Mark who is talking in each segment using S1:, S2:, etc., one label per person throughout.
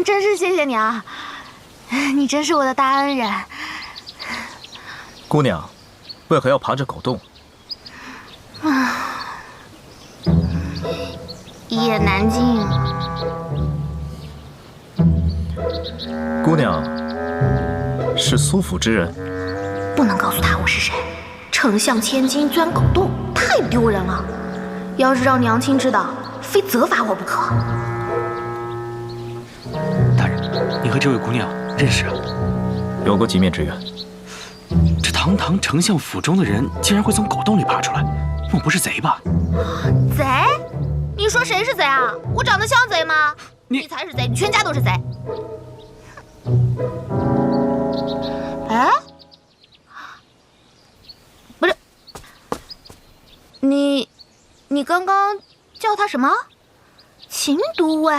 S1: 真是谢谢你啊！你真是我的大恩人。
S2: 姑娘，为何要爬这狗洞？
S1: 一言难尽。
S2: 姑娘是苏府之人，
S1: 不能告诉他我是谁。丞相千金钻狗洞，太丢人了。要是让娘亲知道，非责罚我不可。
S3: 大人，你和这位姑娘认识啊？
S2: 有过几面之缘。
S3: 这堂堂丞相府中的人，竟然会从狗洞里爬出来，莫不是贼吧？
S1: 贼？你说谁是贼啊？我长得像贼吗？你才是贼，你全家都是贼。哎，不是，你刚刚叫他什么？秦都尉？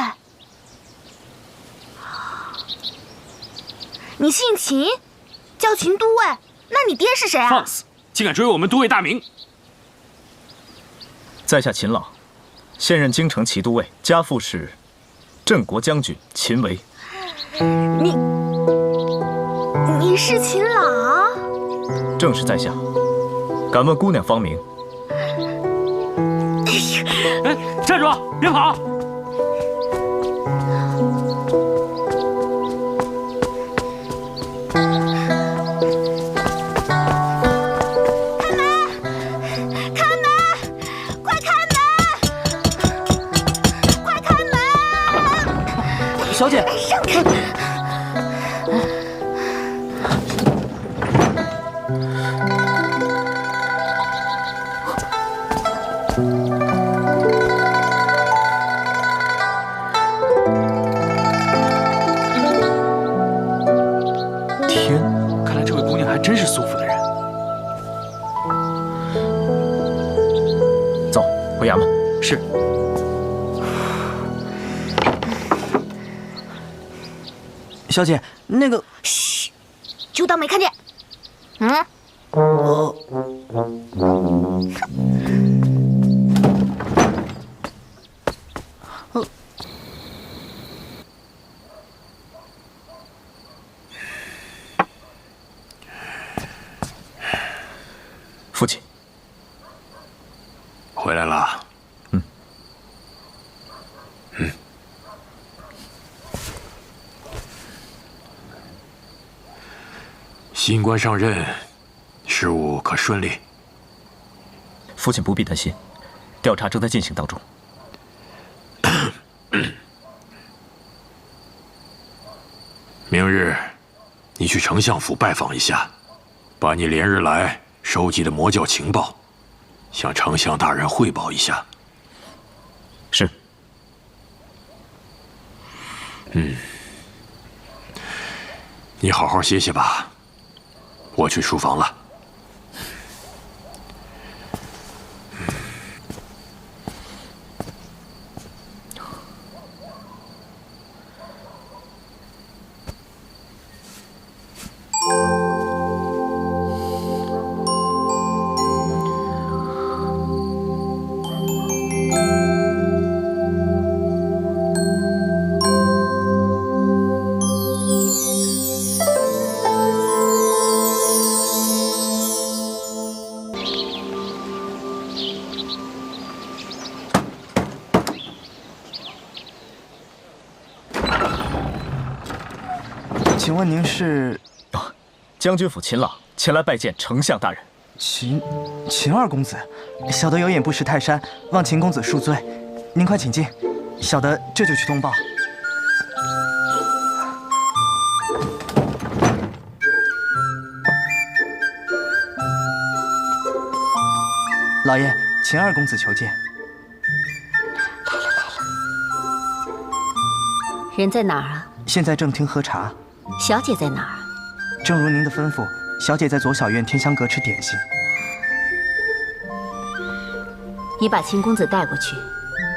S1: 你姓秦，叫秦都尉？那你爹是谁啊？
S3: 放肆！竟敢追我们都尉大名！
S2: 在下秦朗，现任京城骑都尉，家父是镇国将军秦维。
S1: 你是秦朗？
S2: 正是在下。敢问姑娘芳名？
S3: 哎，站住！别跑！
S4: 小姐，
S1: 让开！
S2: 天，
S3: 看来这位姑娘还真是苏府的人。
S2: 走，回衙门。
S3: 是。
S4: 小姐，那个……
S1: 嘘，就当没看见。
S2: 父亲，
S5: 回来了。新官上任，事务可顺利？
S2: 父亲不必担心，调查正在进行当中。
S5: 明日，你去丞相府拜访一下，把你连日来收集的魔教情报，向丞相大人汇报一下。
S2: 是。
S5: 你好好歇歇吧。我去书房了。
S4: 请问您是？
S2: 将军府秦朗前来拜见丞相大人。
S4: 秦二公子，小的有眼不识泰山，望秦公子恕罪。您快请进，小的这就去通报。老爷，秦二公子求见。
S6: 人在哪儿啊？
S4: 现在正厅喝茶。
S6: 小姐在哪儿？
S4: 正如您的吩咐，小姐在左小院天香阁吃点心。
S6: 你把秦公子带过去，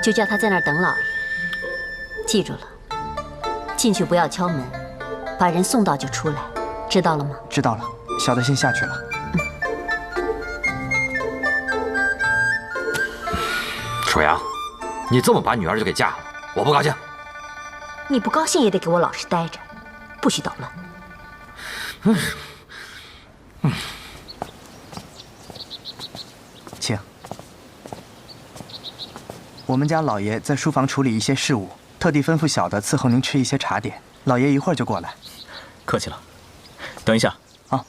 S6: 就叫他在那儿等老爷。记住了，进去不要敲门，把人送到就出来，知道了吗？
S4: 知道了，小的先下去了。
S7: 楚阳，你这么把女儿就给嫁了，我不高兴。
S6: 你不高兴也得给我老实待着，不许捣乱。
S4: 请。我们家老爷在书房处理一些事务，特地吩咐小的伺候您吃一些茶点。老爷一会儿就过来。
S2: 客气了。等一下
S4: 啊，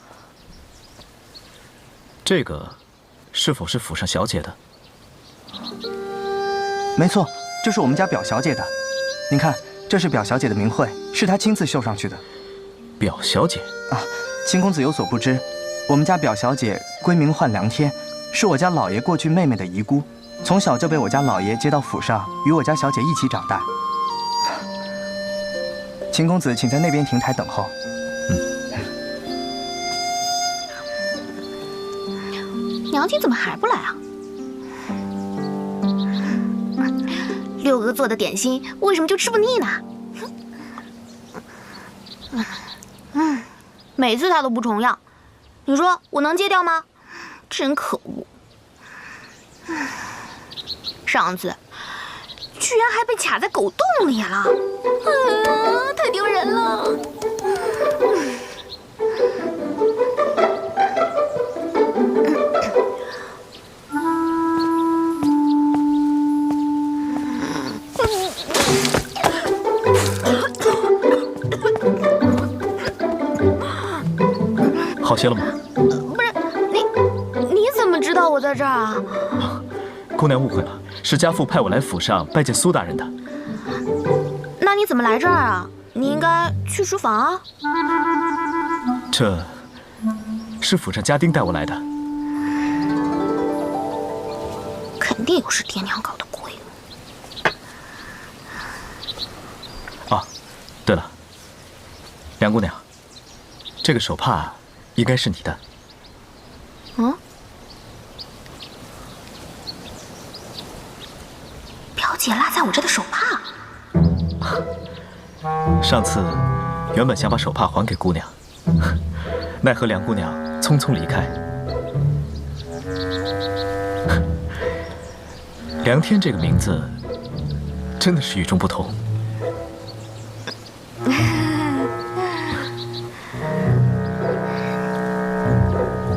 S2: 这个是否是府上小姐的？
S4: 没错，这是我们家表小姐的。您看，这是表小姐的名讳，是她亲自绣上去的。
S2: 表小姐
S4: 啊，秦公子有所不知，我们家表小姐闺名唤梁天，是我家老爷过去妹妹的遗孤，从小就被我家老爷接到府上，与我家小姐一起长大。秦公子，请在那边亭台等候。
S1: 娘亲怎么还不来啊？六哥做的点心为什么就吃不腻呢？每次他都不重样，你说我能戒掉吗？真可恶！上次居然还被卡在狗洞里了，太丢人了！
S2: 好些了吗？
S1: 不是你怎么知道我在这儿啊？
S2: 姑娘误会了，是家父派我来府上拜见苏大人的。
S1: 那你怎么来这儿啊？你应该去书房啊。
S2: 这是府上家丁带我来的。
S1: 肯定又是爹娘搞的鬼。
S2: 啊，对了，梁姑娘，这个手帕应该是你的。
S1: 嗯？表姐落在我这的手帕。
S2: 上次原本想把手帕还给姑娘，奈何梁姑娘匆匆离开。梁天这个名字真的是与众不同。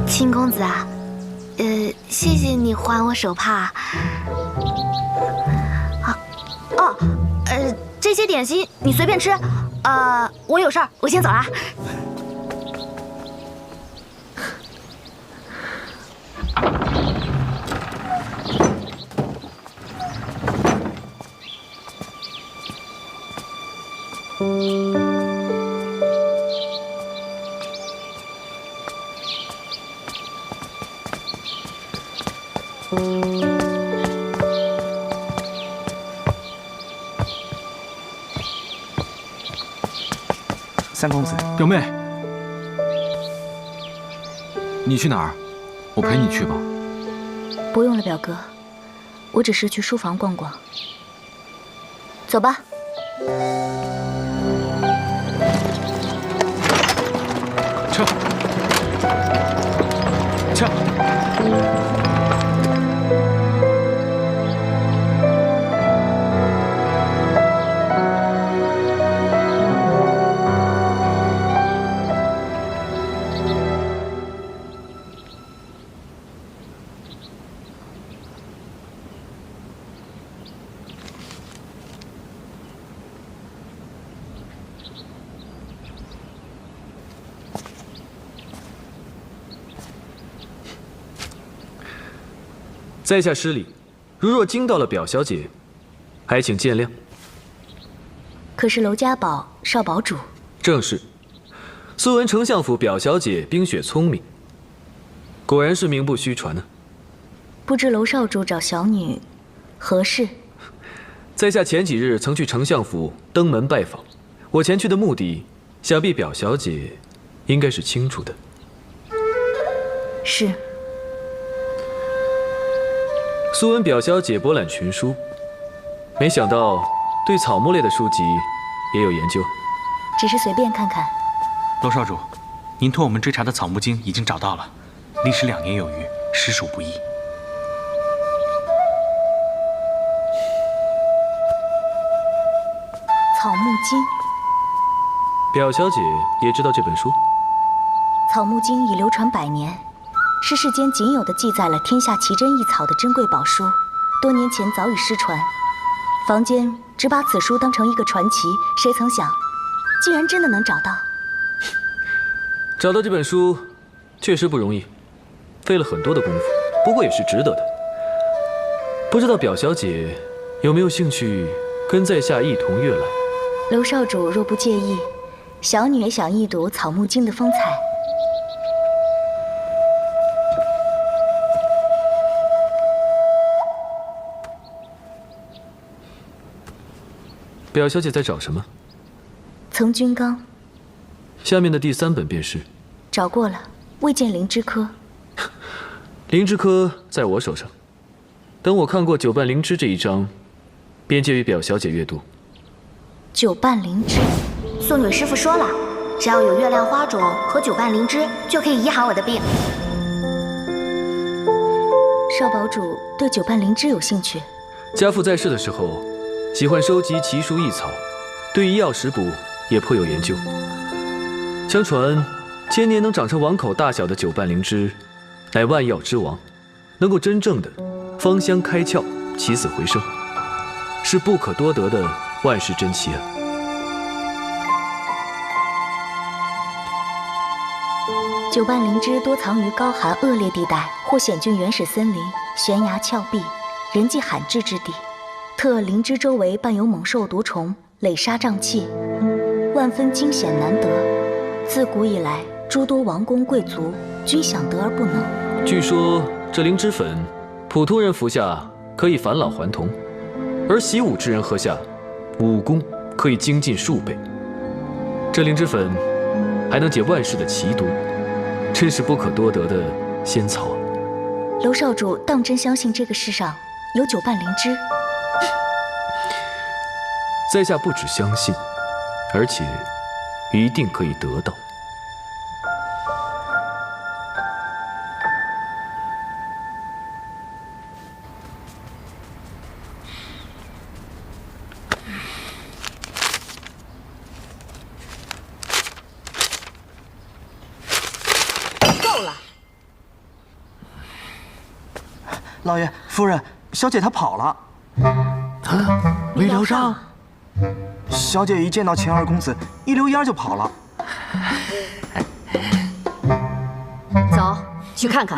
S1: 秦公子啊，谢谢你还我手帕。这些点心你随便吃。我有事儿，我先走了。
S4: 三公子，
S3: 表妹，你去哪儿？我陪你去吧。
S7: 不用了，表哥，我只是去书房逛逛。走吧。
S3: 撤！撤！
S8: 在下失礼，如若惊到了表小姐，还请见谅。
S7: 可是娄家堡少堡主，
S8: 正是。素闻丞相府表小姐冰雪聪明，果然是名不虚传呢。
S7: 不知娄少主找小女何事？
S8: 在下前几日曾去丞相府登门拜访，我前去的目的，想必表小姐应该是清楚的。
S7: 是。
S8: 素闻表小姐博览群书，没想到对草木类的书籍也有研究。
S7: 只是随便看看。
S3: 娄少主，您托我们追查的草木经已经找到了，历时2年有余，实属不易。
S7: 草木经》。
S8: 表小姐也知道这本书？
S7: 草木经已流传100年，是世间仅有的记载了天下奇珍异草的珍贵宝书，多年前早已失传。坊间只把此书当成一个传奇，谁曾想，竟然真的能找到。
S8: 找到这本书确实不容易，费了很多的功夫，不过也是值得的。不知道表小姐有没有兴趣跟在下一同阅览？
S7: 娄少主若不介意，小女也想一睹草木经的风采。
S8: 表小姐在找什么？
S7: 曾君刚。
S8: 下面的第3本便是。
S7: 找过了，未见灵芝科。
S8: 灵芝科在我手上，等我看过九瓣灵芝这一章，便借予表小姐阅读。
S7: 九瓣灵芝，
S1: 素女师傅说了，只要有月亮花种和九瓣灵芝，就可以医好我的病。
S7: 少堡主对九瓣灵芝有兴趣？
S8: 家父在世的时候，喜欢收集奇书异草，对医药食补也颇有研究。相传，千年能长成碗口大小的九瓣灵芝，乃万药之王，能够真正的芳香开窍、起死回生，是不可多得的万世珍奇啊！
S7: 九瓣灵芝多藏于高寒恶劣地带或险峻原始森林、悬崖峭壁、人迹罕至之地，特灵芝周围伴有猛兽毒虫，垒杀瘴气，万分惊险难得。自古以来，诸多王公贵族均想得而不能。
S8: 据说这灵芝粉，普通人服下可以返老还童，而习武之人喝下，武功可以精进数倍。这灵芝粉还能解万世的奇毒，真是不可多得的仙草。
S7: 娄少主当真相信这个世上有九瓣灵芝？
S8: 在下不只相信，而且一定可以得到。
S1: 够了！
S4: 老爷、夫人，小姐她跑了。
S3: 没聊上。
S4: 小姐一见到钱二公子，一溜烟就跑了。
S6: 走，去看看。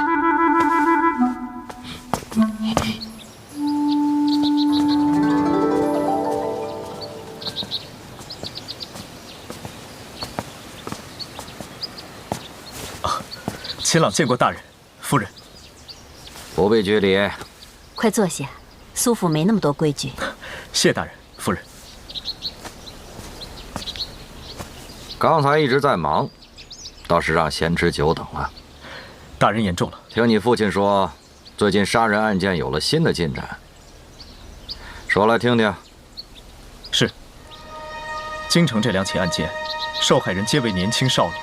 S2: 秦朗见过大人、夫人。
S9: 不必拘礼。
S6: 快坐下，苏府没那么多规矩。
S2: 谢大人、夫人。
S9: 刚才一直在忙，倒是让贤侄久等了。
S2: 大人言重了。
S9: 听你父亲说，最近杀人案件有了新的进展，说来听听。
S2: 是。京城这2起案件，受害人皆为年轻少女，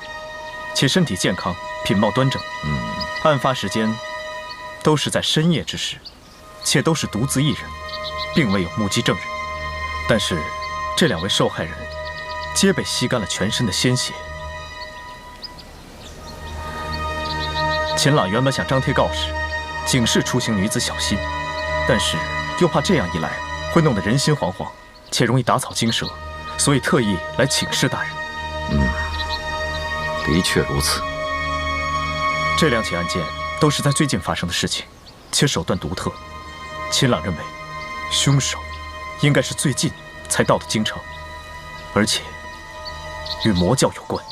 S2: 且身体健康，品貌端正。案发时间都是在深夜之时，且都是独自一人，并未有目击证人。但是这2位受害人皆被吸干了全身的鲜血。秦朗原本想张贴告示，警示出行女子小心，但是又怕这样一来会弄得人心惶惶，且容易打草惊蛇，所以特意来请示大人。
S9: 的确如此。
S2: 这2起案件都是在最近发生的事情，且手段独特。秦朗认为，凶手应该是最近才到的京城，而且与魔教有关。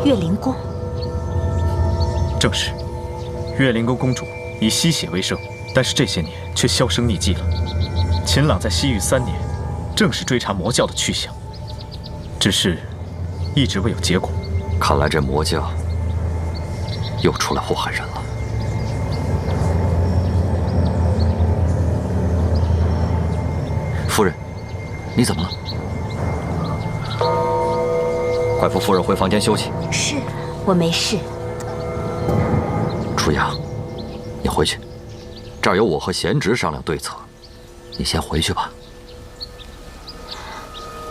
S6: 岳灵宫。
S2: 正是。岳灵宫公主以吸血为生，但是这些年却销声匿迹了。秦朗在西域3年，正是追查魔教的去向，只是一直未有结果。
S9: 看来这魔教又出来祸害人了。夫人，你怎么了？快扶夫人回房间休息。
S6: 是，我没事。
S9: 楚阳，你回去，这儿有我和贤侄商量对策，你先回去吧。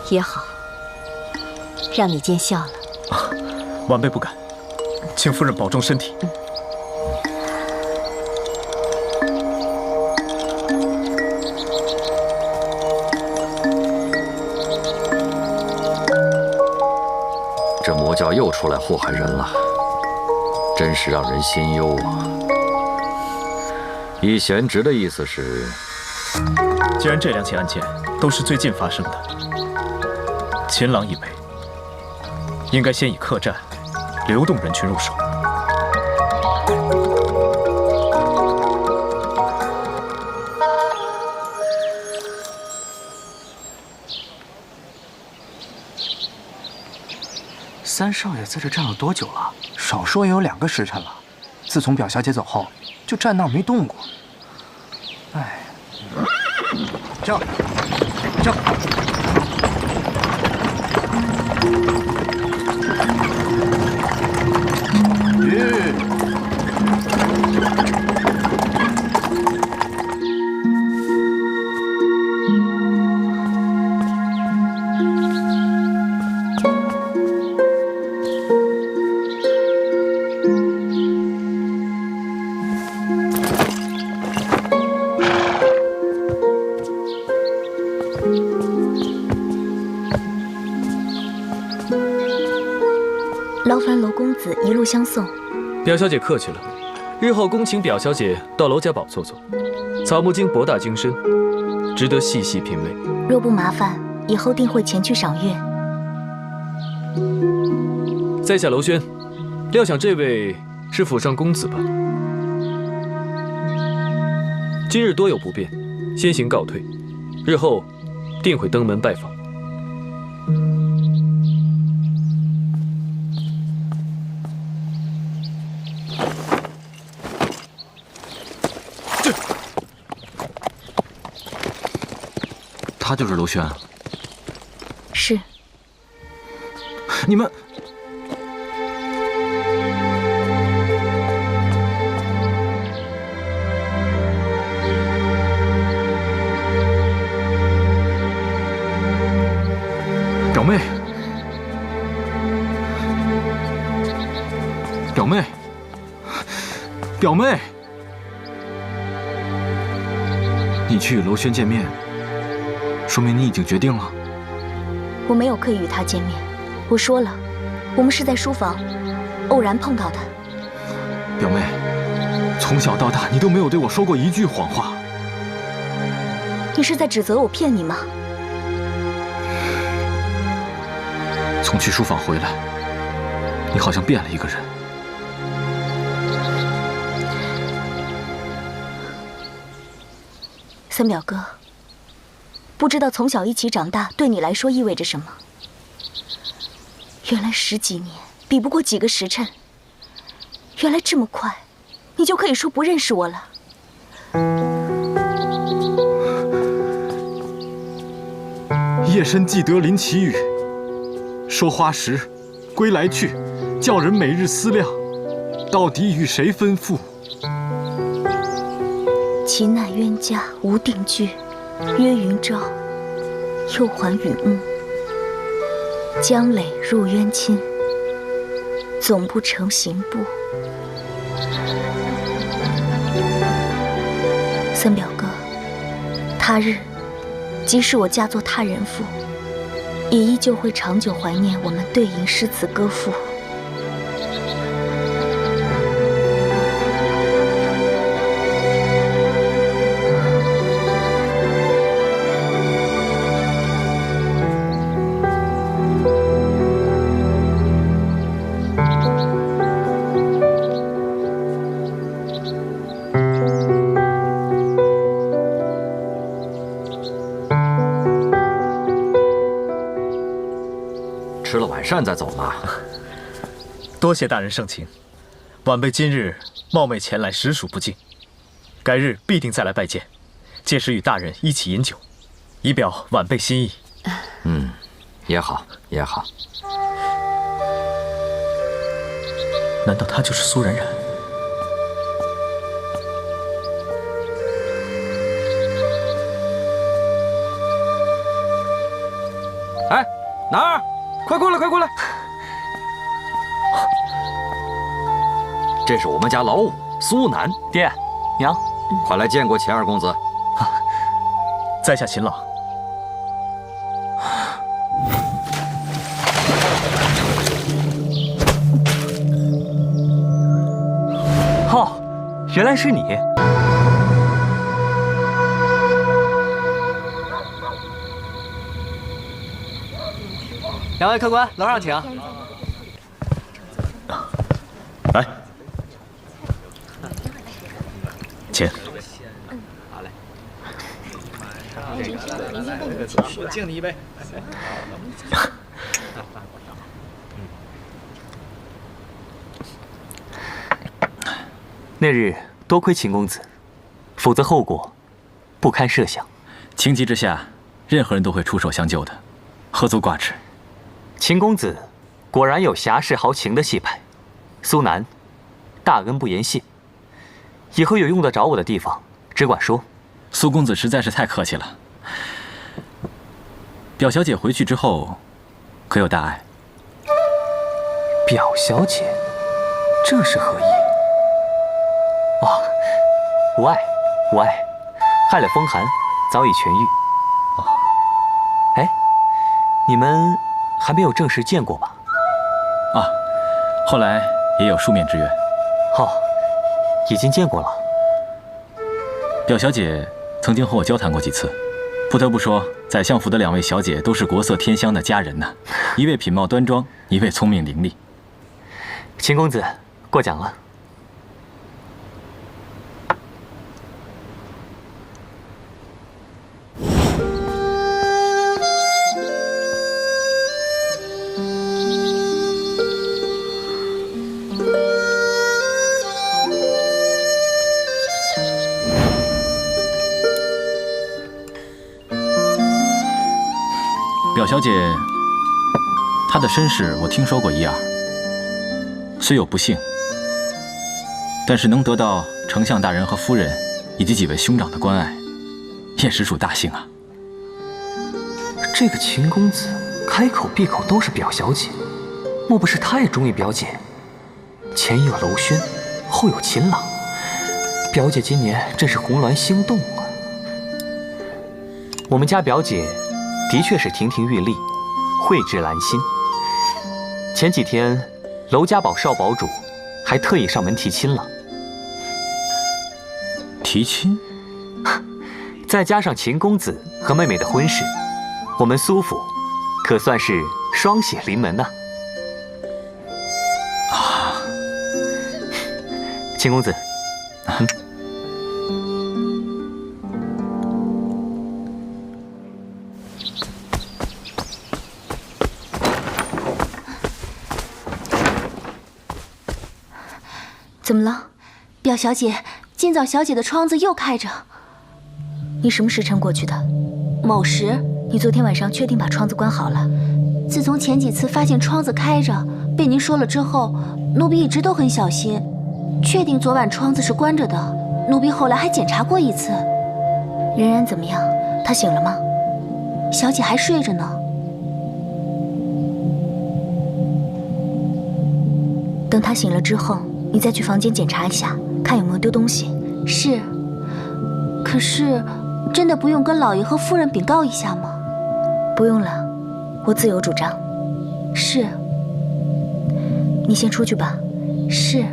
S6: 也好，让你见笑了。
S2: 晚辈不敢，请夫人保重身体。
S9: 这魔教又出来祸害人了，真是让人心忧啊！依贤侄的意思是，
S2: 既然这2起案件都是最近发生的，秦郎以为应该先以客栈、流动人群入手。
S4: 三少爷在这站了多久了？少说也有2个时辰了。自从表小姐走后，就站那儿没动过。哎，这，
S7: 劳烦娄公子一路相送。
S8: 表小姐客气了，日后恭请表小姐到娄家堡坐坐。草木经博大精深，值得细细品味。
S7: 若不麻烦，以后定会前去赏阅。
S8: 在下娄轩，料想这位是府上公子吧？今日多有不便，先行告退，日后定会登门拜访。
S3: 他就是娄轩。
S7: 是。
S3: 你们。表妹，表妹，表妹，你去与娄轩见面，说明你已经决定了。
S7: 我没有刻意与他见面，我说了，我们是在书房偶然碰到的。
S3: 表妹，从小到大你都没有对我说过一句谎话。
S7: 你是在指责我骗你吗？
S3: 从去书房回来，你好像变了一个人。
S7: 三表哥，不知道从小一起长大对你来说意味着什么。原来10几年比不过几个时辰，原来这么快，你就可以说不认识我了。
S3: 夜深既得林奇雨，说花时归来去，叫人每日思量，到底与谁分付？
S7: 其奈冤家无定居，约云朝，又还雨暮。江磊入冤亲，总不成刑部。三表哥，他日即使我嫁作他人妇，也依旧会长久怀念我们对饮诗词歌赋。
S9: 吃了晚膳再走呢。
S2: 多谢大人盛情，晚辈今日冒昧前来，实属不敬。改日必定再来拜见，届时与大人一起饮酒，以表晚辈心意。
S9: 也好，也好。
S2: 难道他就是苏冉冉？
S4: 哎，男儿，快过来，快过来！
S9: 这是我们家老五苏南。
S4: 爹，娘，
S9: 快来见过钱二公子。
S2: 在下秦朗。
S4: 哦，原来是你。两位客官，楼上请。
S2: 来，请。
S4: 好嘞。
S3: 我敬你一杯。
S4: 那日多亏秦公子，否则后果不堪设想。
S2: 情急之下，任何人都会出手相救的，何足挂齿。
S4: 秦公子果然有侠士豪情的气派。苏南，大恩不言谢，以后有用得着我的地方，只管说。
S2: 苏公子实在是太客气了。表小姐回去之后，可有大碍？
S4: 表小姐，这是何意？哦，无碍，无碍，害了风寒，早已痊愈。哦，哎，你们还没有正式见过吧？
S2: 啊，后来也有书面之约。
S4: 哦，已经见过了。
S2: 表小姐曾经和我交谈过几次，不得不说，宰相府的两位小姐都是国色天香的佳人呐，一位品貌端庄，一位聪明伶俐。
S4: 秦公子，过奖了。
S2: 表小姐，她的身世我听说过一二，虽有不幸，但是能得到丞相大人和夫人以及几位兄长的关爱，也实属大幸啊。
S4: 这个秦公子开口闭口都是表小姐，莫不是太中意表姐？前有娄轩，后有秦朗，表姐今年真是红鸾星动啊！我们家表姐的确是亭亭玉立，蕙质兰心。前几天娄家堡少堡主还特意上门提亲了。
S2: 提亲？
S4: 再加上秦公子和妹妹的婚事，我们苏府可算是双喜临门呐！
S2: 啊，
S4: 秦公子，
S7: 怎么了？
S1: 表小姐，今早小姐的窗子又开着。
S7: 你什么时辰过去的？
S1: 某时。
S7: 你昨天晚上确定把窗子关好了？
S1: 自从前几次发现窗子开着，被您说了之后，奴婢一直都很小心，确定昨晚窗子是关着的。奴婢后来还检查过一次。
S7: 冉冉怎么样？她醒了吗？
S1: 小姐还睡着呢。
S7: 等她醒了之后，你再去房间检查一下，看有没有丢东西。
S1: 是。可是，真的不用跟老爷和夫人禀告一下吗？
S7: 不用了，我自有主张。
S1: 是。
S7: 你先出去吧。
S1: 是。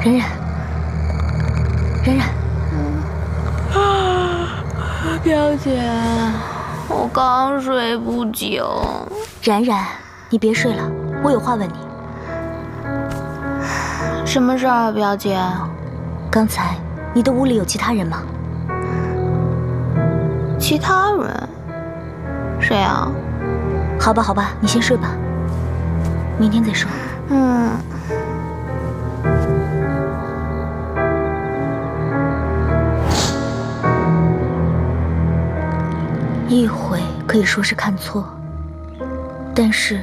S7: 冉冉，冉冉，
S1: 表姐，我刚睡不久。
S7: 冉冉，你别睡了，我有话问你。
S1: 什么事儿啊，表姐？
S7: 刚才你的屋里有其他人吗？
S1: 其他人？谁啊？
S7: 好吧，好吧，你先睡吧，明天再说。一回可以说是看错，但是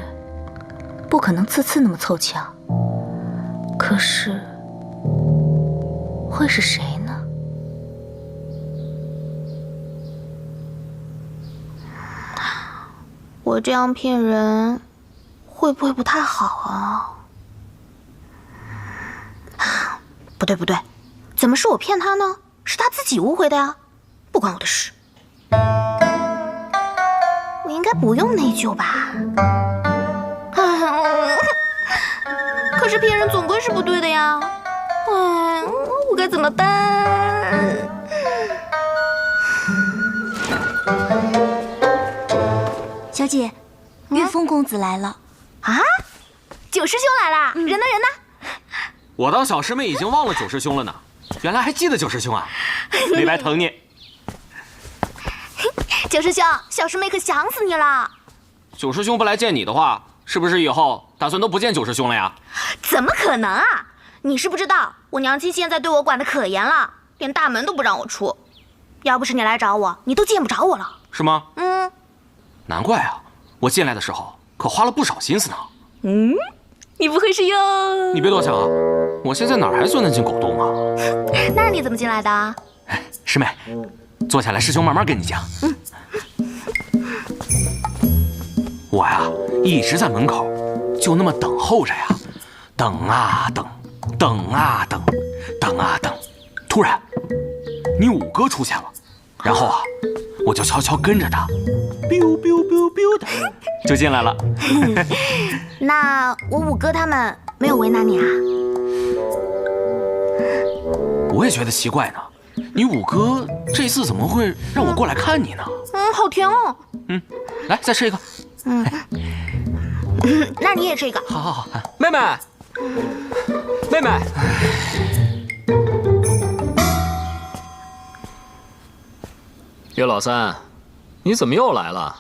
S7: 不可能次次那么凑巧。可是会是谁呢？
S1: 我这样骗人，会不会不太好啊？不对不对，怎么是我骗他呢？是他自己误会的呀，不关我的事。我应该不用内疚吧？可是骗人总归是不对的呀。我该怎么办？
S7: 小姐，玉峰公子来了。
S1: 啊，九师兄来了，人呢人呢？
S4: 我当小师妹已经忘了九师兄了呢，原来还记得九师兄啊，没白疼你。
S1: 九师兄，小师妹可想死你了。
S4: 九师兄不来见你的话，是不是以后打算都不见九师兄了呀？
S1: 怎么可能啊！你是不知道，我娘亲现在对我管得可严了，连大门都不让我出。要不是你来找我，你都见不着我了。
S4: 是吗？难怪啊，我进来的时候可花了不少心思呢。
S1: 你不会是又……
S4: 你别多想啊，我现在哪还钻得进狗洞啊？
S1: 那你怎么进来的？
S4: 师妹，坐下来，师兄慢慢跟你讲。我呀，一直在门口，就那么等候着呀，等啊等，等啊等，等啊等。突然，你五哥出现了，然后啊，我就悄悄跟着他，biu biu biu biu 的就进来了。
S1: 那我五哥他们没有为难你啊？
S4: 我也觉得奇怪呢，你五哥这次怎么会让我过来看你呢？
S1: 好甜哦。
S4: 来，再吃一个。
S1: 那你也吃一个。
S4: 好好好，
S8: 妹妹，妹妹，岳老三，你怎么又来了？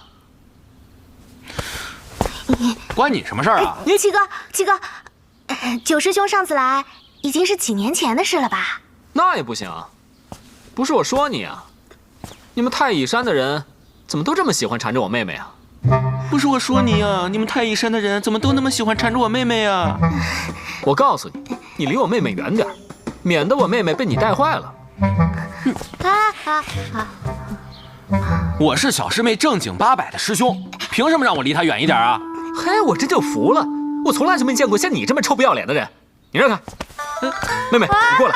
S4: 关你什么事儿啊？
S1: 七哥，九师兄上次来已经是几年前的事了吧？
S8: 那也不行，不是我说你啊，你们太乙山的人怎么都这么喜欢缠着我妹妹啊？
S4: 不是我说你呀，你们太乙山的人怎么都那么喜欢缠着我妹妹呀？
S8: 我告诉你，你离我妹妹远点，免得我妹妹被你带坏了。
S4: 我是小师妹正经800的师兄，凭什么让我离她远一点啊？
S8: 嘿，我这就服了，我从来就没见过像你这么臭不要脸的人。你让开，妹妹，你过来。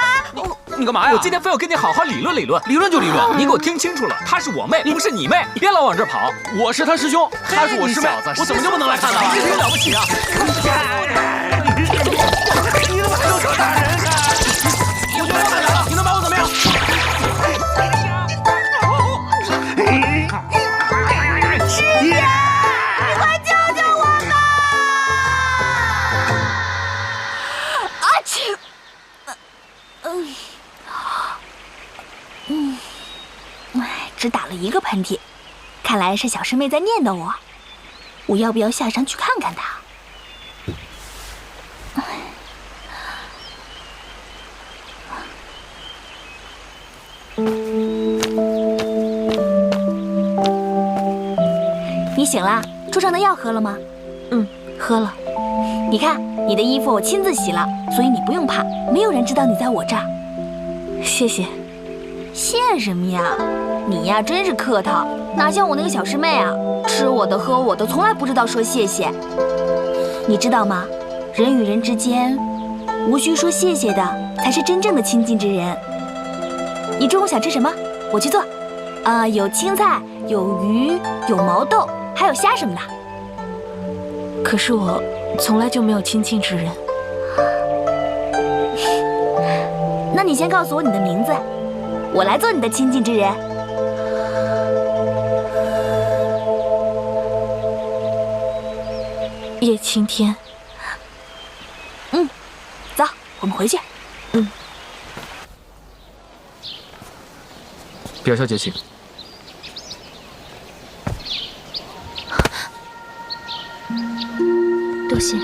S4: 你干嘛呀？
S8: 我今天非要跟你好好理论理论。
S4: 理论就理论，
S8: 你给我听清楚了，她是我妹，不是你妹，你别老往这儿跑。
S4: 我是她师兄，她是我师妹，我怎么就不能来看她了？
S8: 你这有了不起啊！
S4: 你怎么还能打人呢？我就让他来了，你能把我怎么样？
S1: 师爷，你快救救我吧！啊去！只打了一个喷嚏，看来是小师妹在念叨我。我要不要下山去看看她？你醒啦？桌上的药喝了吗？喝了。你看，你的衣服我亲自洗了，所以你不用怕，没有人知道你在我这儿。谢谢。谢什么呀？你呀真是客套，哪像我那个小师妹啊，吃我的喝我的，从来不知道说谢谢。你知道吗？人与人之间，无需说谢谢的，才是真正的亲近之人。你中午想吃什么？我去做。有青菜，有鱼，有毛豆，还有虾什么的。可是我从来就没有亲近之人。那你先告诉我你的名字，我来做你的亲近之人。
S7: 叶青天。
S1: 走，我们回去。
S8: 表小姐请。
S7: 多谢。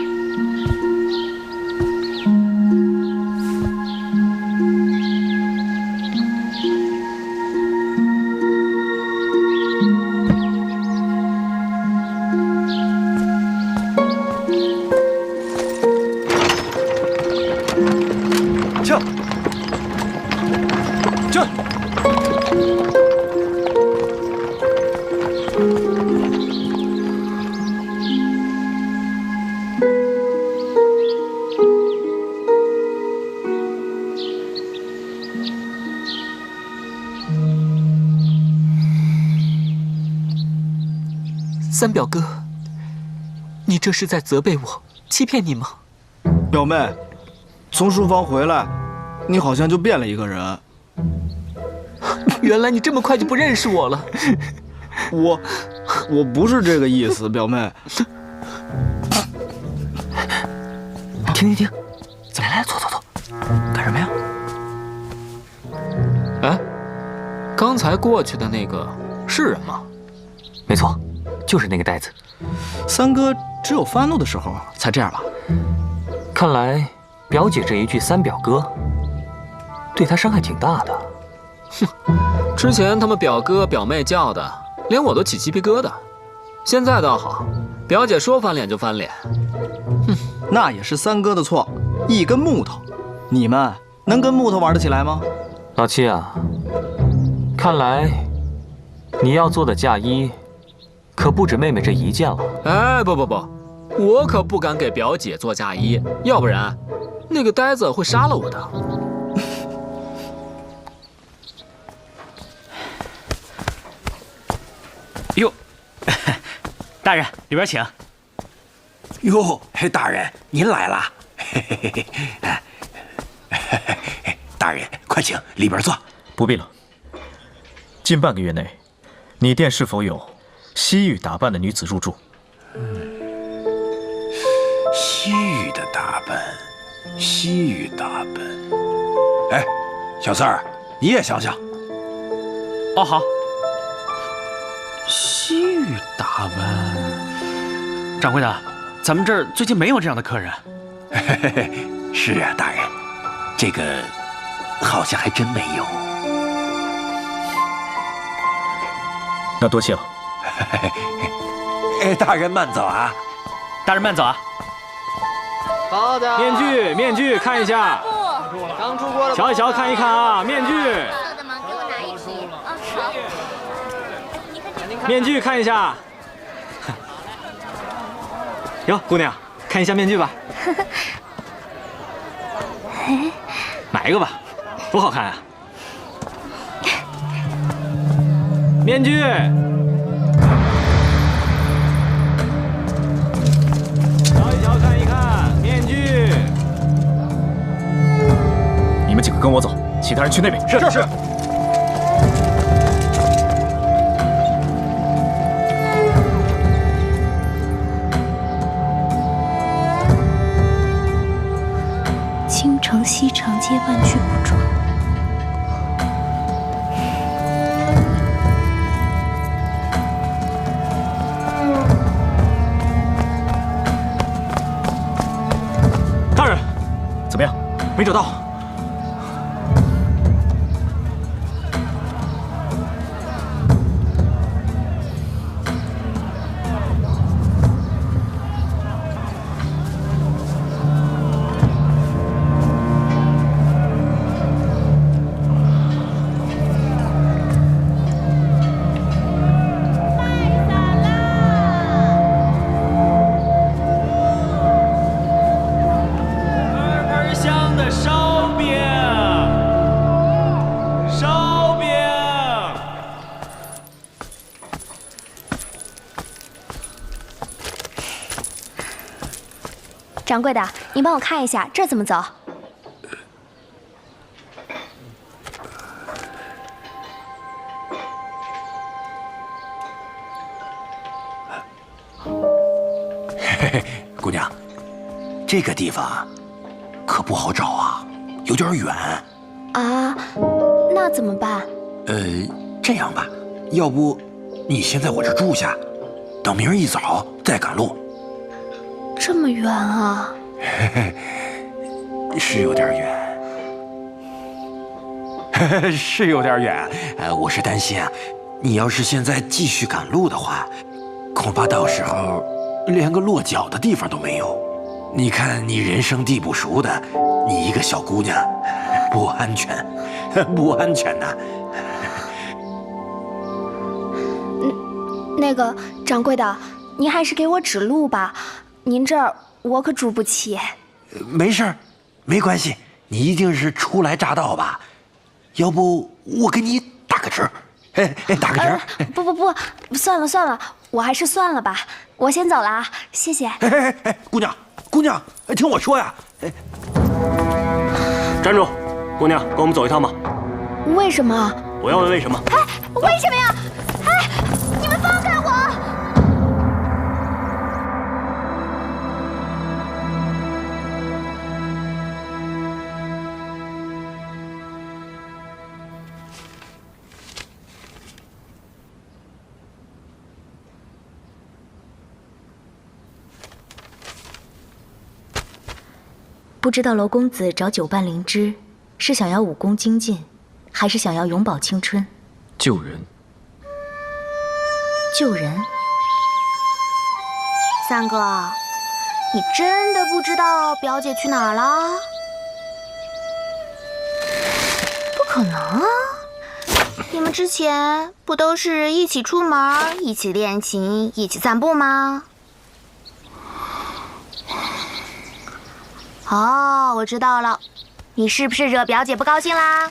S2: 撤！撤！
S10: 三表哥，你这是在责备我，欺骗你吗？
S11: 表妹，从书房回来，你好像就变了一个人。
S10: 原来你这么快就不认识我了。
S11: 我不是这个意思，表妹。
S10: 停，来，坐，干什么呀？哎，刚才过去的那个是人吗？
S4: 没错，就是那个呆子。
S11: 三哥只有发怒的时候才这样吧？
S4: 看来表姐这一句三表哥，对他伤害挺大的。
S10: 之前他们表哥表妹叫的，连我都起鸡皮疙瘩。现在倒好，表姐说翻脸就翻脸。
S11: 那也是三哥的错，一根木头，你们能跟木头玩得起来吗？
S4: 老七啊，看来你要做的嫁衣，可不止妹妹这一件了。
S10: 哎，不，我可不敢给表姐做嫁衣，要不然那个呆子会杀了我的。
S12: 哟，大人，里边请。
S5: 哟，大人您来啦！大人，快请，里边坐。
S2: 不必了。近半个月内，你店是否有西域打扮的女子入住？
S5: 西域的打扮，西域打扮。哎，小四儿，你也想想。
S12: 哦，好。
S5: 西域打扮，
S12: 掌柜的，咱们这儿最近没有这样的客人。
S5: 是啊，大人，这个好像还真没有。
S2: 那多谢了。
S5: 哎，大人慢走啊！
S12: 大人慢走啊！
S3: 好的。面具，看一下。
S10: 刚出锅的，
S3: 瞧一瞧，看一看啊，面具。面具看一下。哟，姑娘，看一下面具吧。买一个吧，多好看啊！面具。瞧一瞧，看一看面具。
S2: 你们几个跟我走，其他人去那边。
S3: 是。
S7: 京城西长街万去不转。
S3: 大人，
S2: 怎么样？
S3: 没找到。
S1: 掌柜的，你帮我看一下，这怎么走？
S5: 嘿嘿，姑娘，这个地方可不好找啊，有点远。
S1: 啊，那怎么办？
S5: 这样吧，要不你先在我这住下，等明儿一早再赶路。
S1: 这么远啊？
S5: 嘿嘿，是有点远。是有点远，我是担心啊，你要是现在继续赶路的话，恐怕到时候连个落脚的地方都没有。你看你人生地不熟的，你一个小姑娘，不安全，不安全呐。
S1: 那个掌柜的，您还是给我指路吧，您这儿我可住不起。
S5: 没事儿，没关系，你一定是初来乍到吧？要不我给你打个折，打个折。
S1: 不，算了，我还是算了吧，我先走了啊，谢谢。
S5: 姑娘，听我说呀。
S13: 站住，姑娘，跟我们走一趟吧。
S1: 为什么？
S13: 我要问为什么。
S1: 为什么呀？你们放开我！
S7: 不知道娄公子找九半灵芝，是想要武功精进，还是想要永葆青春？
S8: 救人。
S7: 救人？
S1: 三哥，你真的不知道表姐去哪儿了？不可能啊！你们之前不都是一起出门、一起练琴、一起散步吗？哦，我知道了，你是不是惹表姐不高兴啦？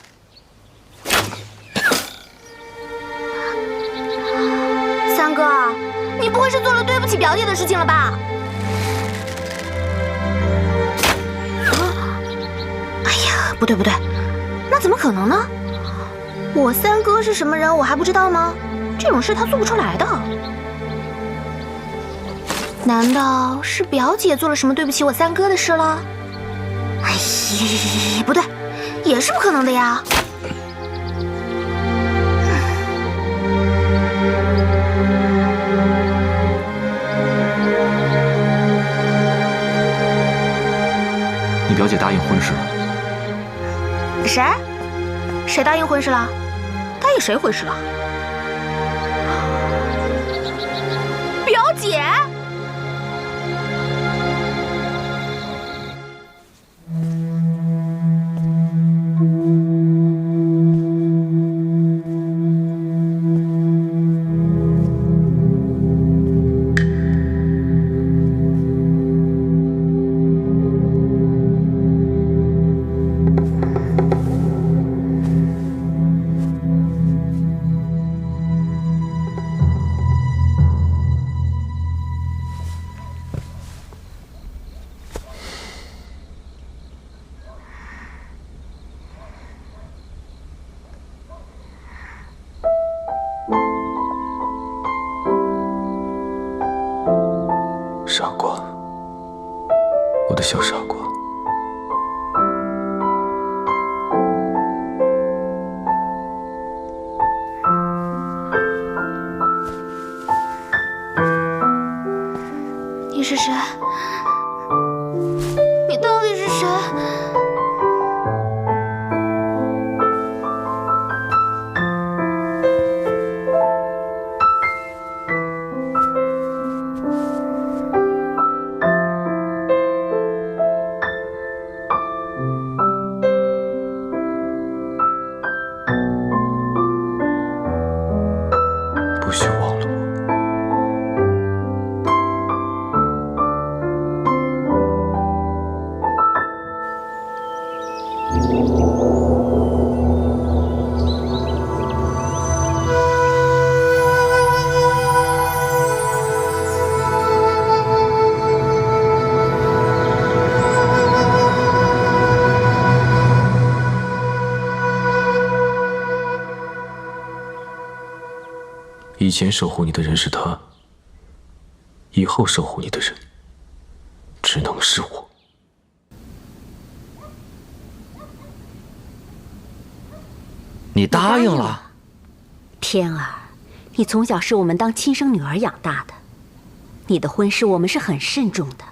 S1: 三哥，你不会是做了对不起表姐的事情了吧？哎呀，不对，那怎么可能呢？我三哥是什么人，我还不知道吗？这种事他做不出来的。难道是表姐做了什么对不起我三哥的事了？哎呀，不对，也是不可能的呀。
S8: 你表姐答应婚事了？
S1: 谁答应婚事了？答应谁婚事了？表姐。
S8: 傻瓜，我的小傻瓜。
S1: 你是谁？你到底是谁？
S8: 不许忘了我。以前守护你的人是他，以后守护你的人
S3: 只能是我。
S9: 你答应了？
S6: 天儿，你从小是我们当亲生女儿养大的，你的婚事我们是很慎重的，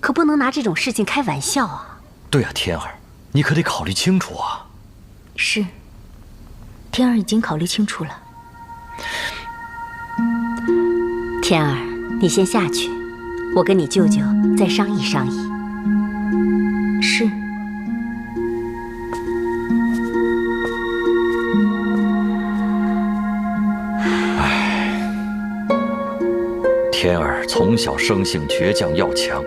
S6: 可不能拿这种事情开玩笑啊。
S9: 对啊，天儿，你可得考虑清楚啊。
S7: 是，天儿已经考虑清楚了。
S6: 天儿，你先下去，我跟你舅舅再商议商议。
S7: 是。
S9: 天儿从小生性倔强要强，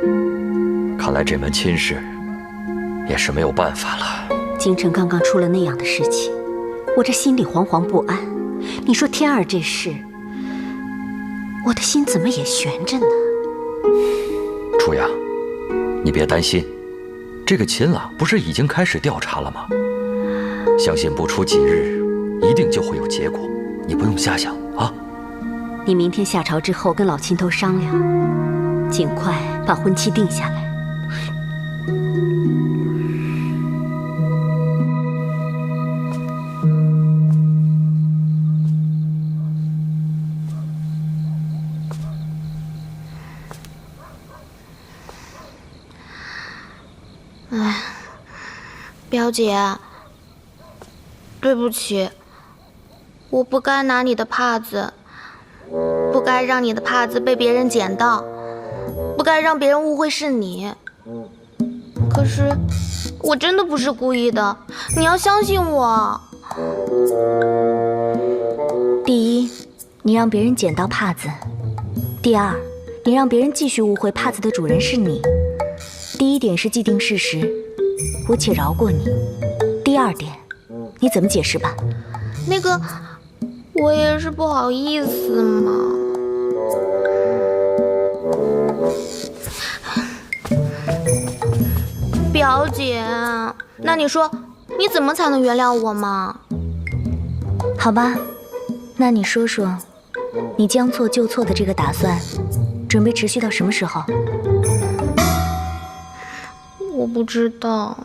S9: 看来这门亲事也是没有办法了。
S6: 京城刚刚出了那样的事情，我这心里惶惶不安。你说天儿这事，我的心怎么也悬着呢？
S9: 初阳，你别担心，这个秦朗不是已经开始调查了吗？相信不出几日，一定就会有结果，你不用瞎想啊。
S6: 你明天下朝之后跟老秦头商量，尽快把婚期定下来。
S14: 哎，表姐，对不起，我不该拿你的帕子。不该让你的帕子被别人捡到，不该让别人误会是你。可是，我真的不是故意的，你要相信我。
S7: 第一，你让别人捡到帕子；第二，你让别人继续误会帕子的主人是你。第一点是既定事实，我且饶过你。第二点，你怎么解释吧？
S14: 那个。我也是不好意思嘛。表姐，那你说你怎么才能原谅我嘛？
S7: 好吧，那你说说，你将错就错的这个打算，准备持续到什么时候？
S14: 我不知道。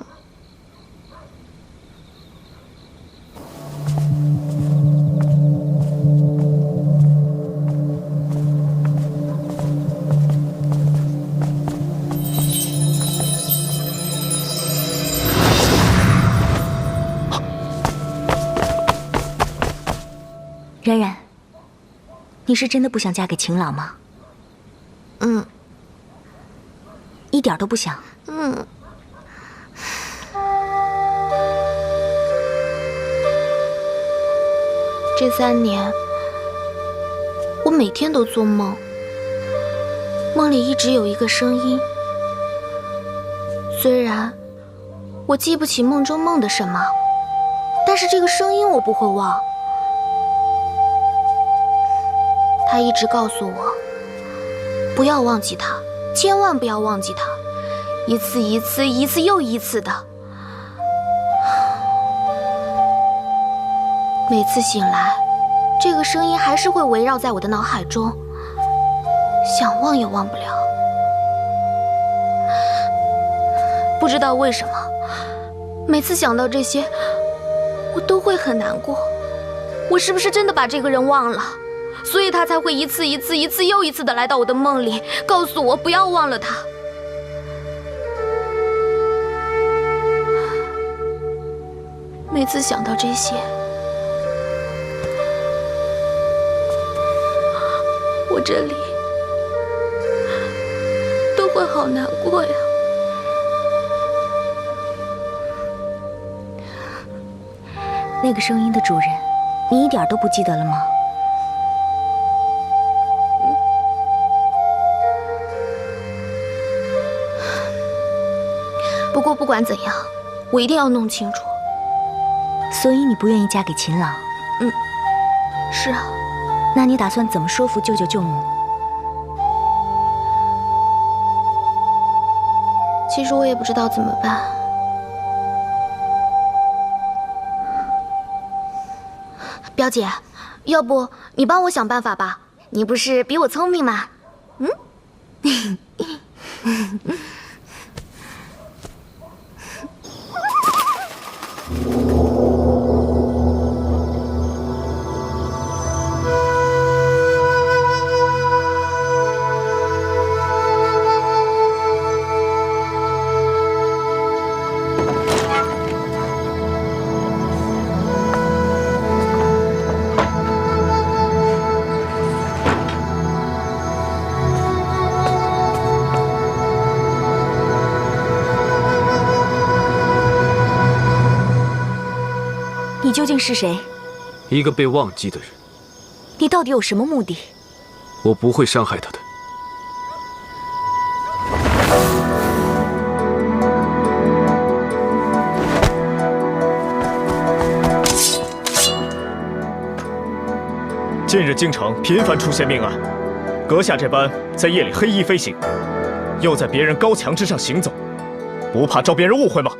S7: 冉冉，你是真的不想嫁给秦朗吗？
S14: 嗯，
S7: 一点都不想。
S14: 嗯。这3年，我每天都做梦，梦里一直有一个声音。虽然我记不起梦中梦的什么，但是这个声音我不会忘。他一直告诉我，不要忘记他，千万不要忘记他，一次一次，一次又一次的。每次醒来，这个声音还是会围绕在我的脑海中，想忘也忘不了。不知道为什么，每次想到这些，我都会很难过。我是不是真的把这个人忘了？所以他才会一次一次、一次又一次的来到我的梦里，告诉我不要忘了他。每次想到这些，我这里都会好难过呀。
S7: 那个声音的主人，你一点都不记得了吗？
S14: 不过不管怎样，我一定要弄清楚。
S7: 所以你不愿意嫁给秦朗？
S14: 嗯，是啊。
S7: 那你打算怎么说服舅舅舅母？
S14: 其实我也不知道怎么办。表姐，要不你帮我想办法吧？你不是比我聪明吗？嗯。
S7: 你究竟是谁？
S8: 一个被忘记的人。
S7: 你到底有什么目的？
S8: 我不会伤害他的。
S2: 近日京城频繁出现命案，阁下这般在夜里黑衣飞行，又在别人高墙之上行走，不怕招别人误会吗？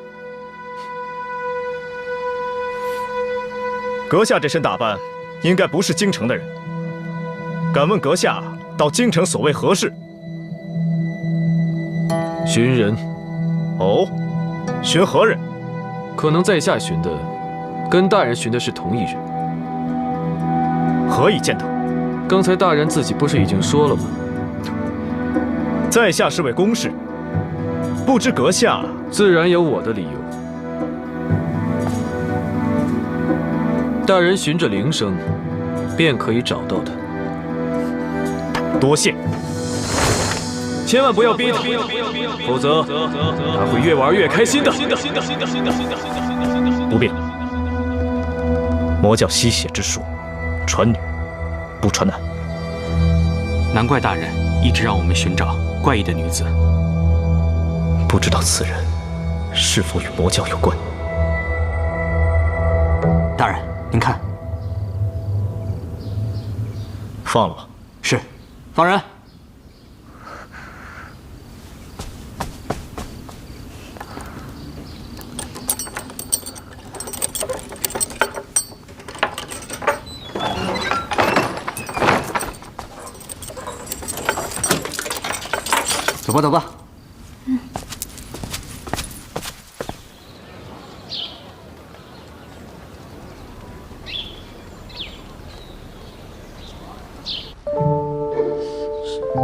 S2: 阁下这身打扮，应该不是京城的人。敢问阁下到京城所为何事？
S8: 寻人。
S2: 哦，寻何人？
S8: 可能在下寻的，跟大人寻的是同一人。
S2: 何以见得？
S8: 刚才大人自己不是已经说了吗？
S2: 在下是位公事，不知阁下
S8: 自然有我的理由。大人循着铃声，便可以找到他。
S2: 多谢。
S8: 千万不要逼他，否则他会越玩越开心的。
S2: 不必了，魔教吸血之术，传女不传男。
S12: 难怪大人一直让我们寻找怪异的女子。
S2: 不知道此人是否与魔教有关？
S12: 大人，您看。
S2: 放了吧。
S12: 是，放人。
S11: 走吧，走吧。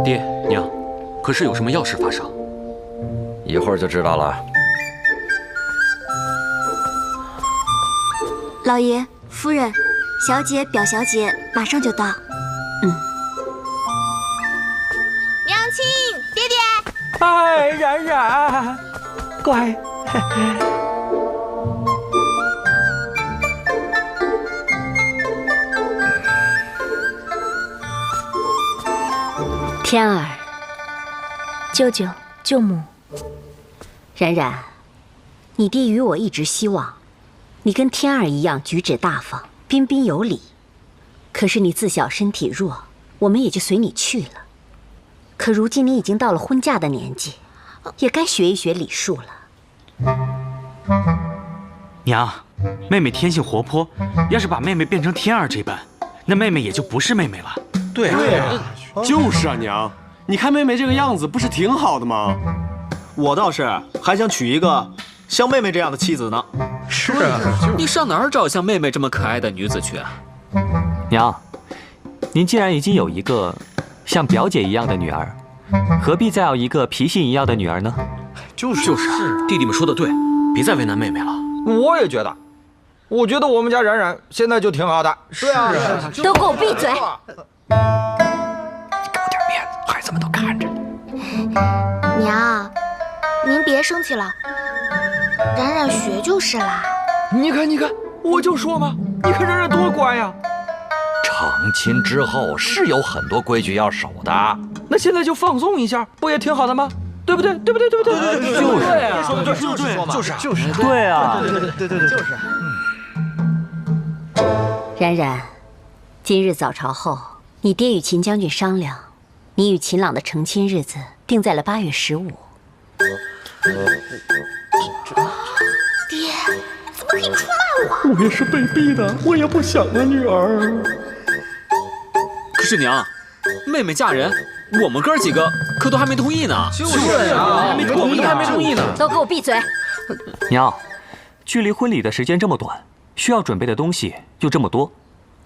S12: 爹娘，可是有什么要事发生？
S9: 一会儿就知道了。
S7: 老爷、夫人、小姐、表小姐马上就到。
S14: 娘亲，爹爹。
S15: 哎，冉冉，乖。
S6: 天儿，
S7: 舅舅、舅母，
S6: 冉冉，你爹与我一直希望你跟天儿一样举止大方、彬彬有礼。可是你自小身体弱，我们也就随你去了。可如今你已经到了婚嫁的年纪，也该学一学礼数了。
S12: 娘，妹妹天性活泼，要是把妹妹变成天儿这般，那妹妹也就不是妹妹了。
S13: 对啊，就是啊，娘，你看妹妹这个样子，不是挺好的吗？
S11: 我倒是还想娶一个像妹妹这样的妻子呢。
S10: 是啊，你上哪儿找像妹妹这么可爱的女子去啊？
S4: 娘，您既然已经有一个像表姐一样的女儿，何必再要一个脾性一样的女儿呢？
S12: 就是，弟弟们说的对，别再为难妹妹了。
S15: 我也觉得，我觉得我们家冉冉现在就挺好的。
S11: 对啊，
S6: 都给我闭嘴！
S9: 给我点面子，孩子们都看着。
S14: 娘，您别生气了，冉冉学就是啦。
S15: 你看，我就说嘛，你看冉冉多乖呀。
S9: 成亲之后是有很多规矩要守的。
S15: 那现在就放纵一下，不也挺好的吗？对不对？对不对？对，
S11: 就是，
S4: 对啊，
S11: 对，就是。
S6: 冉冉，今日早朝后，你爹与秦将军商量，你与秦朗的成亲日子定在了8月15。
S14: 爹，怎么可以出卖我？
S15: 我也是被逼的，我也不想啊，女儿。
S10: 可是娘，妹妹嫁人，我们哥几个可都还没同意呢。
S15: 就是啊，还没同意呢。
S6: 都给我闭嘴！
S4: 娘，距离婚礼的时间这么短，需要准备的东西又这么多，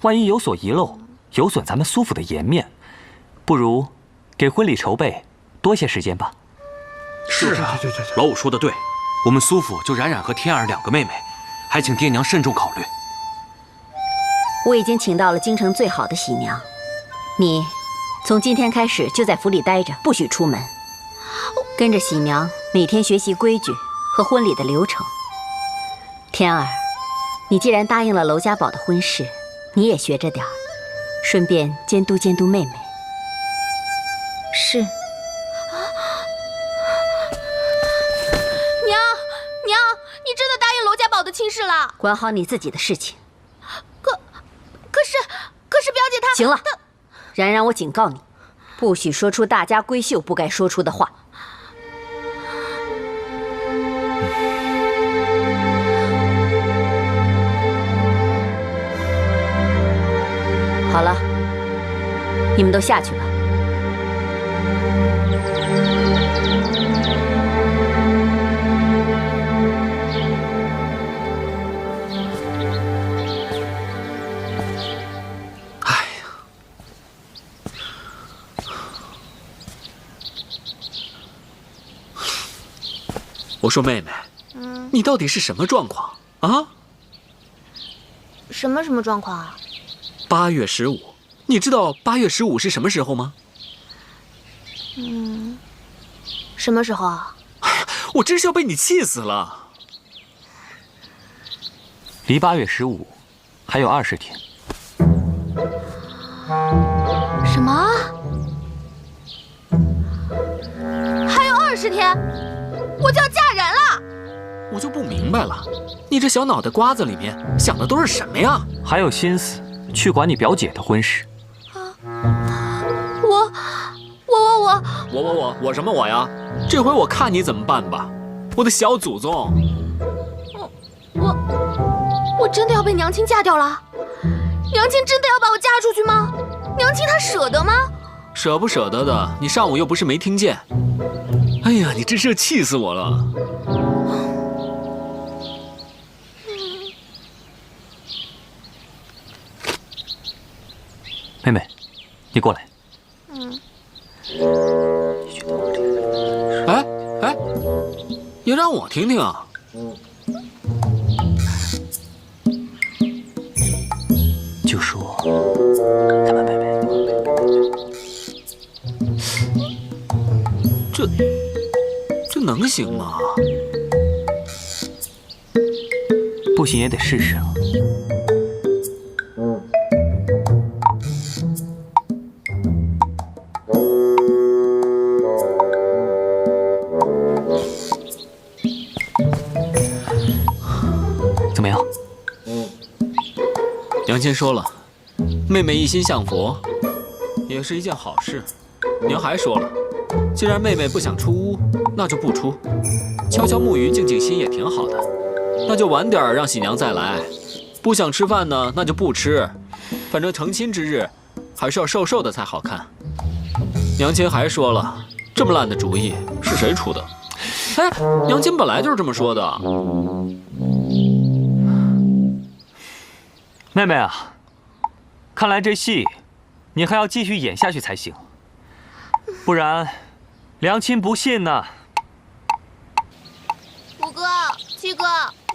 S4: 万一有所遗漏，有损咱们苏府的颜面，不如给婚礼筹备多些时间吧。
S12: 是啊，老五说的对，我们苏府就冉冉和天儿2个妹妹，还请爹娘慎重考虑。
S6: 我已经请到了京城最好的喜娘，你从今天开始就在府里待着，不许出门，跟着喜娘每天学习规矩和婚礼的流程。天儿，你既然答应了娄家宝的婚事，你也学着点儿，顺便监督监督妹妹。
S7: 是。
S14: 娘，你真的答应娄家宝的亲事了？
S6: 管好你自己的事情。
S14: 可是表姐她……
S6: 行了，然然，我警告你，不许说出大家闺秀不该说出的话。好了，你们都下去吧。
S10: 我说妹妹，你到底是什么状况啊？
S14: 什么状况啊
S10: ？8月15，你知道8月15是什么时候吗？
S14: 什么时候啊？
S10: 哎呀，我真是要被你气死了！
S4: 离8月15还有20天。
S14: 什么？还有20天，我就要嫁人了！
S10: 我就不明白了，你这小脑袋瓜子里面想的都是什么呀？
S4: 还有心思去管你表姐的婚事？
S10: 我什么我呀？这回我看你怎么办吧，我的小祖宗！
S14: 我真的要被娘亲嫁掉了？娘亲真的要把我嫁出去吗？娘亲她舍得吗？
S10: 舍不舍得的，你上午又不是没听见。哎呀，你真是气死我了！
S4: 妹妹，你过来。
S10: 哎，也让我听听啊！
S4: 就说咱们妹妹，
S10: 这能行吗？
S4: 不行也得试试啊。怎么样？
S10: 娘亲说了，妹妹一心向佛，也是一件好事。娘还说了，既然妹妹不想出屋，那就不出，悄悄沐浴，静静心也挺好的。那就晚点让喜娘再来。不想吃饭呢，那就不吃。反正成亲之日，还是要瘦瘦的才好看。娘亲还说了，这么烂的主意是谁出的？哎，娘亲本来就是这么说的。
S4: 妹妹啊，看来这戏你还要继续演下去才行，不然娘亲不信呢。
S14: 五哥、七哥，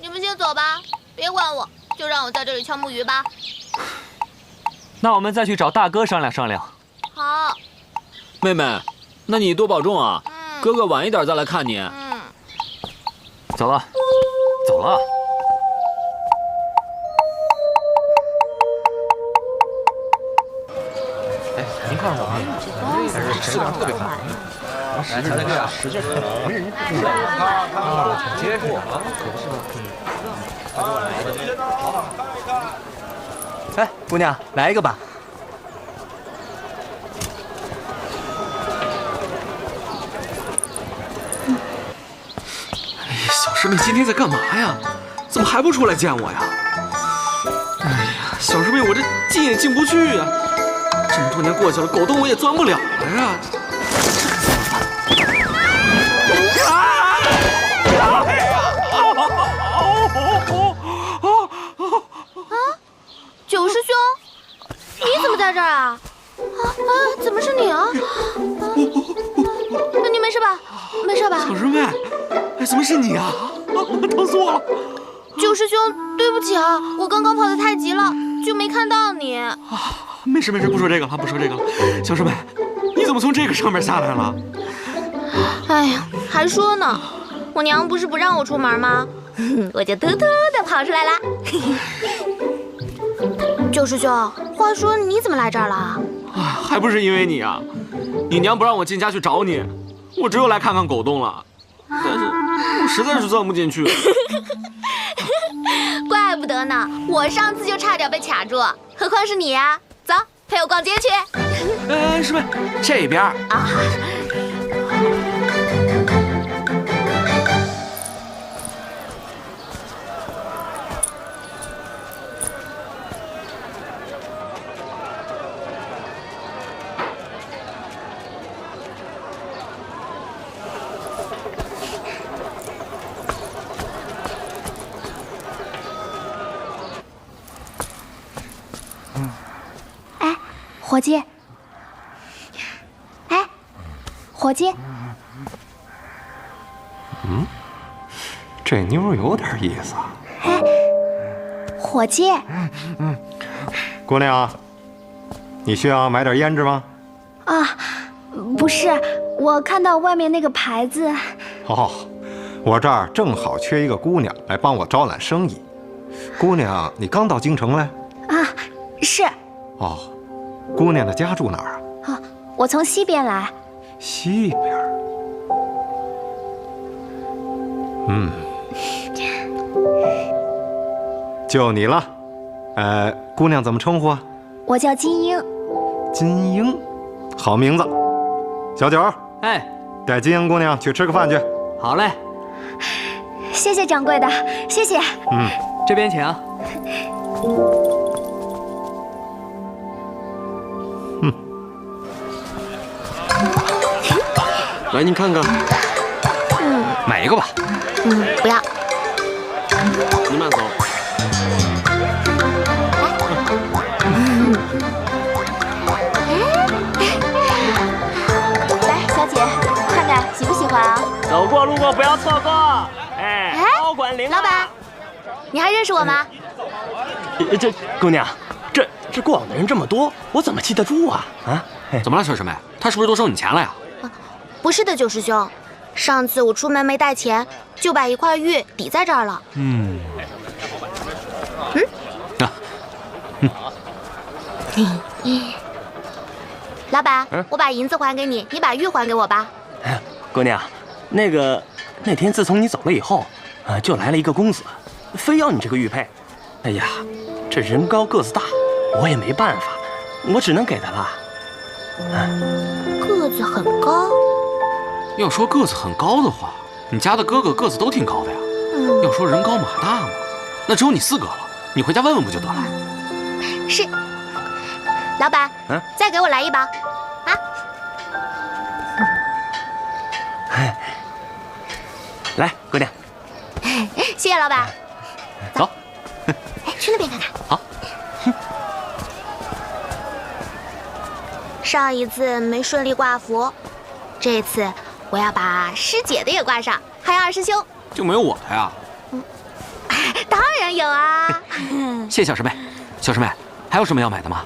S14: 你们先走吧，别管我，就让我在这里敲木鱼吧。
S4: 那我们再去找大哥商量商量。
S14: 好。
S10: 妹妹，那你多保重啊。哥哥晚一点再来看你。
S4: 走了，走了。
S16: 哎，您看我还是手感特别好。来，咱这个使劲儿，没人挺结实啊，可不是吗？
S11: 哎，姑娘，来一个吧。
S13: 哎呀，小师妹今天在干嘛呀？怎么还不出来见我呀？哎呀，小师妹，我这进也进不去呀。这么多年过去了，狗洞我也钻不了了呀。
S14: 九师兄，你怎么在这儿啊？怎么是你啊？你没事吧？没事吧？
S13: 小师妹，哎，怎么是你啊？疼死我了！
S14: 九师兄，对不起啊，我刚刚跑得太急了，就没看到你。
S13: 没事没事，不说这个了，不说这个了。小师妹，你怎么从这个上面下来了？
S14: 哎呀，还说呢，我娘不是不让我出门吗？我就偷偷的跑出来啦。九师兄，话说你怎么来这儿了？
S13: 还不是因为你啊！你娘不让我进家去找你，我只有来看看狗洞了。但是我实在是钻不进去。
S14: 怪不得呢，我上次就差点被卡住，何况是你呀！走，陪我逛街去。
S13: 师妹，这边
S14: 啊。
S1: 伙计，哎，伙计，
S5: 这妞有点意思啊。
S1: 哎，伙计，
S17: 姑娘，你需要买点胭脂吗？
S1: 啊，不是，我看到外面那个牌子。
S17: 哦，我这儿正好缺一个姑娘来帮我招揽生意。姑娘，你刚到京城来？
S1: 啊，是。
S17: 哦。姑娘的家住哪儿啊？
S1: 我从西边来。
S17: 西边？就你了。姑娘怎么称呼啊？
S1: 我叫金英。
S17: 金英，好名字。小九，
S4: 哎，
S17: 带金英姑娘去吃个饭去。
S4: 好嘞。
S1: 谢谢掌柜的，谢谢。
S4: 这边请。
S13: 来，您看看。
S12: 买一个吧。
S14: 不要。
S13: 您慢走。
S1: 来，小姐，看看喜不喜欢啊？
S4: 走过路过不要错过。哎，高管领。
S14: 老板，你还认识我吗？
S4: 这姑娘，这过往的人这么多，我怎么记得住啊？啊？
S12: 怎么了，小师妹？他是不是都收你钱了呀？
S14: 不是的，九师兄，上次我出门没带钱，就把一块玉抵在这儿了。老板，我把银子还给你，你把玉还给我吧。
S4: 姑娘，那天自从你走了以后，就来了一个公子，非要你这个玉佩。哎呀，这人高个子大，我也没办法，我只能给他了。
S14: 个子很高。
S12: 要说个子很高的话，你家的哥哥个子都挺高的呀。要说人高马大嘛，那只有你4个了。你回家问问不就得了？
S14: 是。老板，再给我来一包。啊。
S4: 来，姑娘。
S14: 谢谢老板。
S4: 走。
S14: 去那边看看。
S4: 好。
S14: 上一次没顺利挂符，这次我要把师姐的也挂上，还有二师兄。
S12: 就没有我的呀？
S14: 当然有啊。
S12: 谢谢小师妹。小师妹，还有什么要买的吗？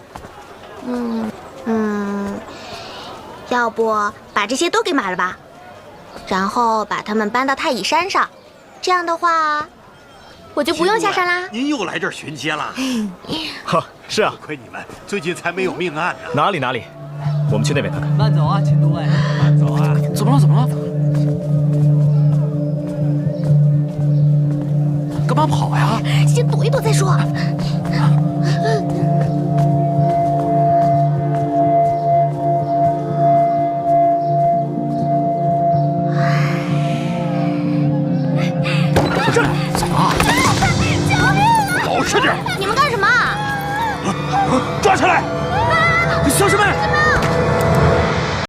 S14: 要不把这些都给买了吧，然后把它们搬到太乙山上，这样的话，我就不用下山啦。
S18: 您又来这儿巡街了？
S2: 是啊，
S18: 多亏你们，最近才没有命案呢。
S2: 哪里，我们去那边看看。
S4: 慢走啊，请诸位。
S18: 慢走啊。
S12: 怎么了？干嘛跑呀？
S14: 先躲一躲再说。
S18: 老实点！
S14: 你们干什么？
S18: 抓起来！
S13: 小师妹！